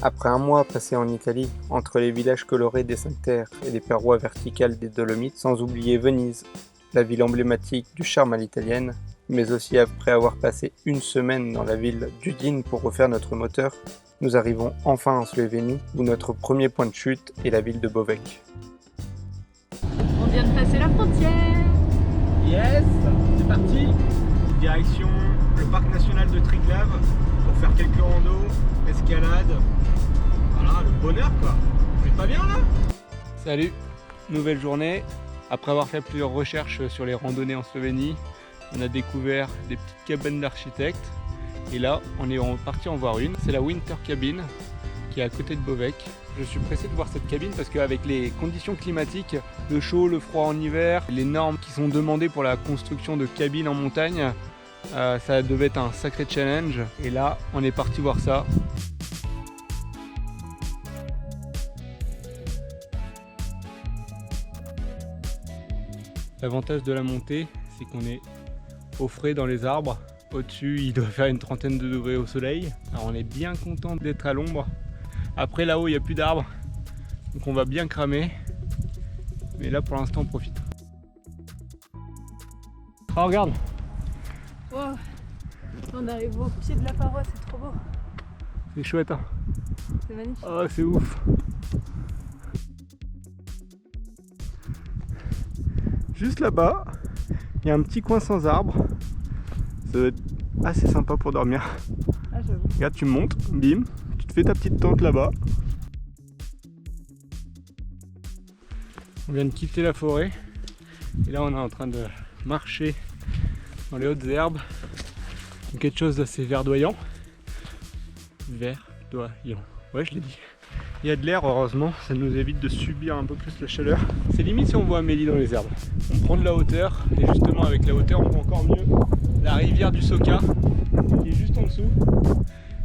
Après un mois passé en Italie, entre les villages colorés des Cinq Terres et les parois verticales des Dolomites, sans oublier Venise, la ville emblématique du charme à l'italienne, mais aussi après avoir passé une semaine dans la ville d'Udine pour refaire notre moteur, nous arrivons enfin en Slovénie, où notre premier point de chute est la ville de Bovec. On vient de passer la frontière. Yes, c'est parti. Direction le parc national de Triglav pour faire quelques randos, escalade. Voilà, le bonheur quoi. Vous êtes pas bien là? Salut, nouvelle journée. Après avoir fait plusieurs recherches sur les randonnées en Slovénie, on a découvert des petites cabanes d'architectes. Et là, on est parti en voir une. C'est la Winter Cabin qui est à côté de Bovec. Je suis pressé de voir cette cabine parce qu'avec les conditions climatiques, le chaud, le froid en hiver, les normes qui sont demandées pour la construction de cabines en montagne, ça devait être un sacré challenge. Et là, on est parti voir ça. L'avantage de la montée, c'est qu'on est au frais dans les arbres. Au-dessus, il doit faire une trentaine de degrés au soleil. Alors on est bien content d'être à l'ombre. Après là-haut, il n'y a plus d'arbres, donc on va bien cramer. Mais là, pour l'instant, on profite. Ah, regarde! Wow. On arrive au pied de la paroi, c'est trop beau. C'est chouette, hein? C'est magnifique. Oh, c'est ouf! Juste là-bas, il y a un petit coin sans arbre. Ça doit être assez sympa pour dormir. Ah, j'avoue. Regarde, tu montes, bim, tu te fais ta petite tente là-bas. On vient de quitter la forêt. Et là, on est en train de marcher dans les hautes herbes. Quelque chose d'assez verdoyant. Verdoyant. Ouais, je l'ai dit. Il y a de l'air, heureusement, ça nous évite de subir un peu plus la chaleur. C'est limite si on voit Amélie dans les herbes. On prend de la hauteur, et justement avec la hauteur, on voit encore mieux la rivière du Soka, qui est juste en dessous.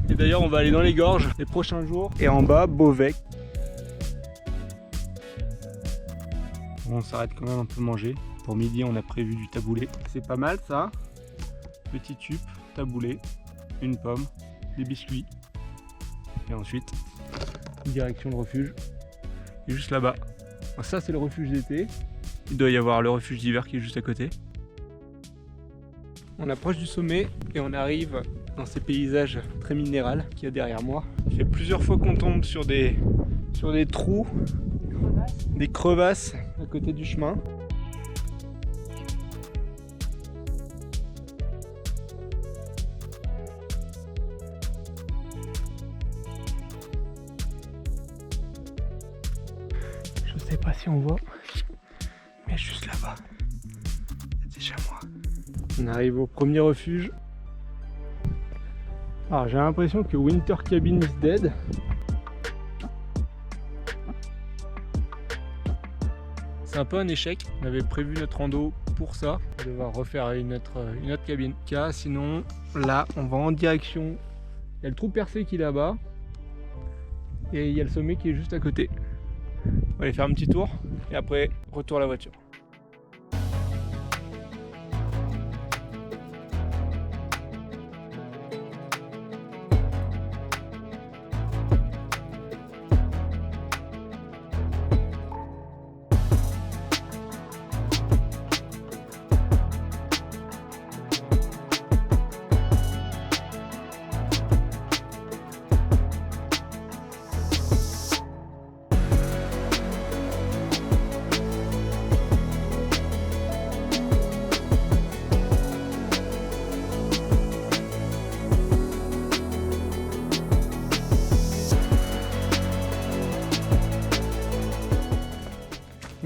Et d'ailleurs, on va aller dans les gorges les prochains jours. Et en bas, Bovec. On s'arrête quand même un peu manger. Pour midi, on a prévu du taboulé. C'est pas mal ça. Petit tube, taboulé, une pomme, des biscuits. Et ensuite, direction le refuge, et juste là-bas. Ça c'est le refuge d'été, il doit y avoir le refuge d'hiver qui est juste à côté. On approche du sommet et on arrive dans ces paysages très minérales qu'il y a derrière moi. Il y a plusieurs fois qu'on tombe sur des trous, des crevasses à côté du chemin. Je sais pas si on voit, mais juste là-bas, c'est déjà moi. On arrive au premier refuge. Alors j'ai l'impression que Winter Cabin is dead. C'est un peu un échec. On avait prévu notre rando pour ça. On va devoir refaire une autre cabine. Car sinon, là, on va en direction. Il y a le trou percé qui est là-bas. Et il y a le sommet qui est juste à côté. On va aller faire un petit tour et après retour à la voiture.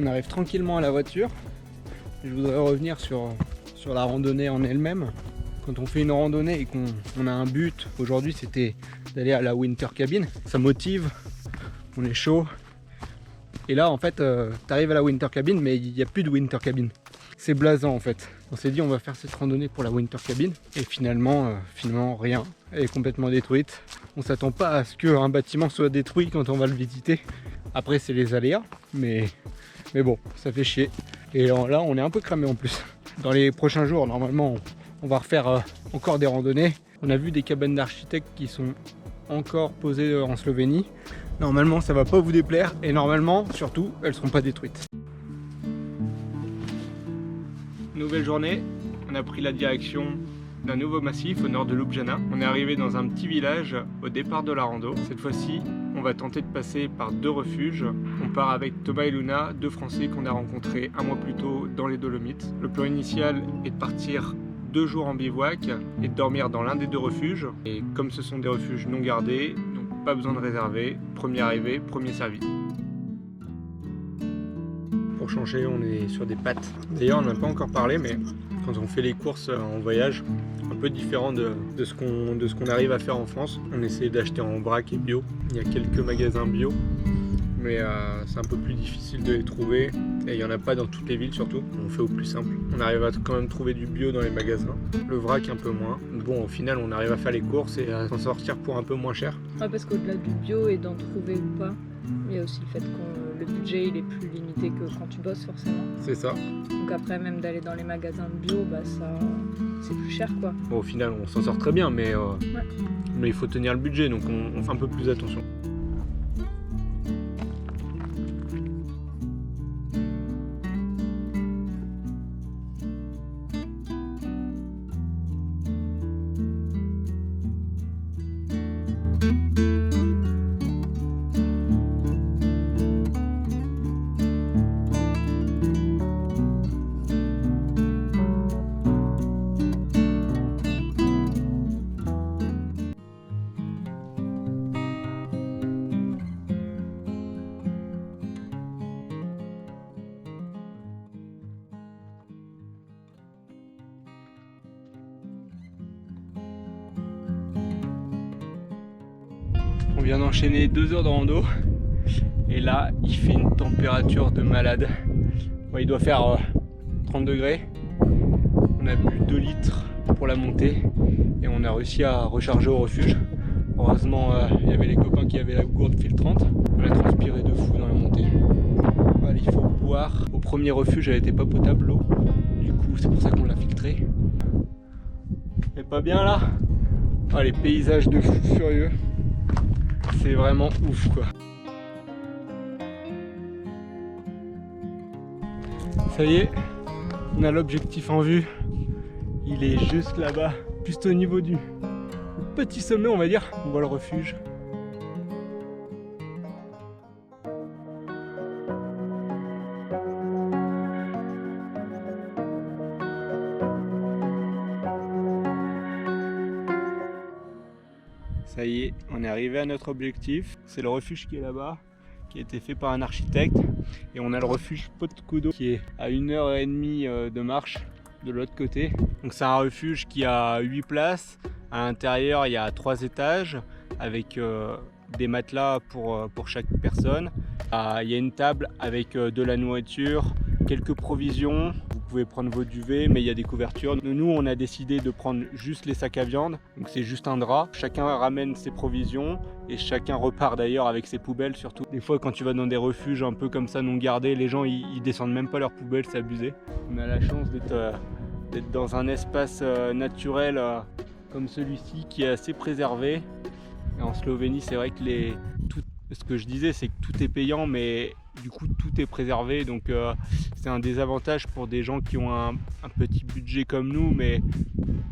On arrive tranquillement à la voiture. Je voudrais revenir sur la randonnée en elle-même. Quand on fait une randonnée et qu'on a un but, aujourd'hui c'était d'aller à la Winter Cabin, ça motive, on est chaud. Et là en fait tu arrives à la Winter Cabin mais il n'y a plus de Winter Cabin. C'est blasant en fait. On s'est dit on va faire cette randonnée pour la Winter Cabin et finalement rien. Elle est complètement détruite. On s'attend pas à ce qu'un bâtiment soit détruit quand on va le visiter. Après c'est les aléas mais bon ça fait chier. Et là on est un peu cramé en plus. Dans les prochains jours normalement on va refaire encore des randonnées. On a vu des cabanes d'architectes qui sont encore posées en Slovénie. Normalement ça va pas vous déplaire et normalement surtout elles seront pas détruites. Nouvelle journée, on a pris la direction d'un nouveau massif au nord de Ljubljana. On est arrivé dans un petit village au départ de la rando. Cette fois-ci, on va tenter de passer par 2 refuges. On part avec Thomas et Luna, 2 Français qu'on a rencontrés un mois plus tôt dans les Dolomites. Le plan initial est de partir 2 jours en bivouac et de dormir dans l'un des 2 refuges. Et comme ce sont des refuges non gardés, donc pas besoin de réserver, premier arrivé, premier servi. Pour changer, on est sur des pâtes. D'ailleurs, on n'a pas encore parlé, mais quand on fait les courses en voyage, un peu différent de ce qu'on arrive à faire en France. On essaie d'acheter en vrac et bio. Il y a quelques magasins bio, mais c'est un peu plus difficile de les trouver. Et il n'y en a pas dans toutes les villes surtout. On fait au plus simple. On arrive à quand même trouver du bio dans les magasins. Le vrac un peu moins. Bon, au final, on arrive à faire les courses et à s'en sortir pour un peu moins cher. Ouais, parce qu'au-delà du bio et d'en trouver ou pas, il y a aussi le fait que le budget il est plus limité que quand tu bosses forcément. C'est ça. Donc après même d'aller dans les magasins bio, bah ça c'est plus cher quoi. Bon, au final, on s'en sort très bien, mais il faut tenir le budget, donc on fait un peu plus attention. On vient d'enchaîner 2 heures de rando et là il fait une température de malade. Bon, il doit faire 30 degrés. On a bu 2 litres pour la montée et on a réussi à recharger au refuge. Heureusement il y avait les copains qui avaient la gourde filtrante. On a transpiré de fou dans la montée. Voilà, il faut boire. Au premier refuge elle n'était pas potable l'eau. Du coup c'est pour ça qu'on l'a filtrée. C'est pas bien là. Ah, les paysages de fou furieux. C'est vraiment ouf quoi. Ça y est, on a l'objectif en vue. Il est juste là-bas, juste au niveau du petit sommet on va dire. On voit le refuge. Ça y est, on est arrivé à notre objectif. C'est le refuge qui est là-bas, qui a été fait par un architecte. Et on a le refuge Potkudo qui est à 1h30 de marche de l'autre côté. Donc c'est un refuge qui a 8 places. À l'intérieur, il y a 3 étages avec des matelas pour chaque personne. Il y a une table avec de la nourriture, quelques provisions. Vous pouvez prendre vos duvets, mais il y a des couvertures. Nous, on a décidé de prendre juste les sacs à viande. Donc c'est juste un drap. Chacun ramène ses provisions et chacun repart d'ailleurs avec ses poubelles surtout. Des fois, quand tu vas dans des refuges un peu comme ça non gardés, les gens ils descendent même pas leurs poubelles, c'est abusé. On a la chance d'être dans un espace naturel comme celui-ci qui est assez préservé. Et en Slovénie, c'est vrai que ce que je disais, c'est que tout est payant, mais du coup tout est préservé, donc c'est un désavantage pour des gens qui ont un petit budget comme nous, mais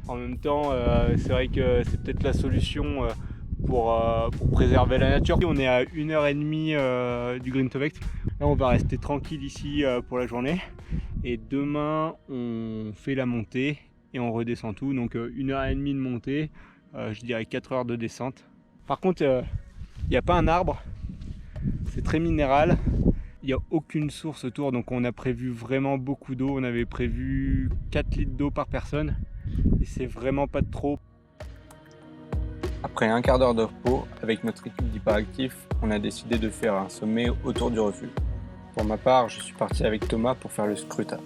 en même temps c'est vrai que c'est peut-être la solution pour préserver la nature. On est à 1h30 du Grintovect. Là on va rester tranquille ici pour la journée et demain on fait la montée et on redescend tout, donc 1h30 de montée, je dirais 4 heures de descente. Par contre il n'y a pas un arbre, c'est très minéral, il n'y a aucune source autour, donc on a prévu vraiment beaucoup d'eau. On avait prévu 4 litres d'eau par personne et c'est vraiment pas de trop. Après un quart d'heure de repos, avec notre équipe d'hyperactifs, on a décidé de faire un sommet autour du refuge. Pour ma part, je suis parti avec Thomas pour faire le scrutin.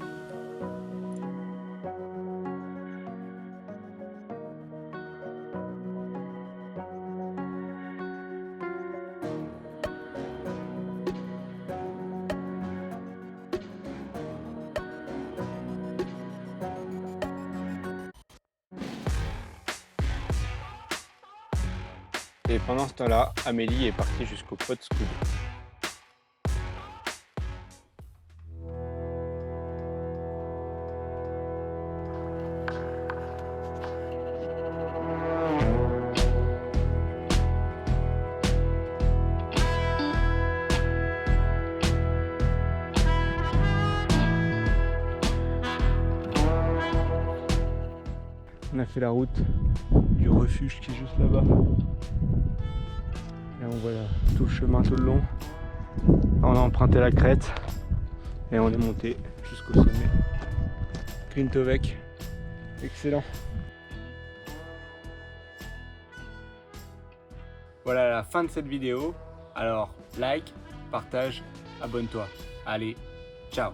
Et pendant ce temps-là, Amélie est partie jusqu'au Potskude. On a fait la route du refuge qui est juste là-bas. Et on voit tout le chemin tout le long. On a emprunté la crête et on est monté jusqu'au sommet. Grintovec, excellent. Voilà la fin de cette vidéo. Alors like, partage, abonne-toi. Allez, ciao.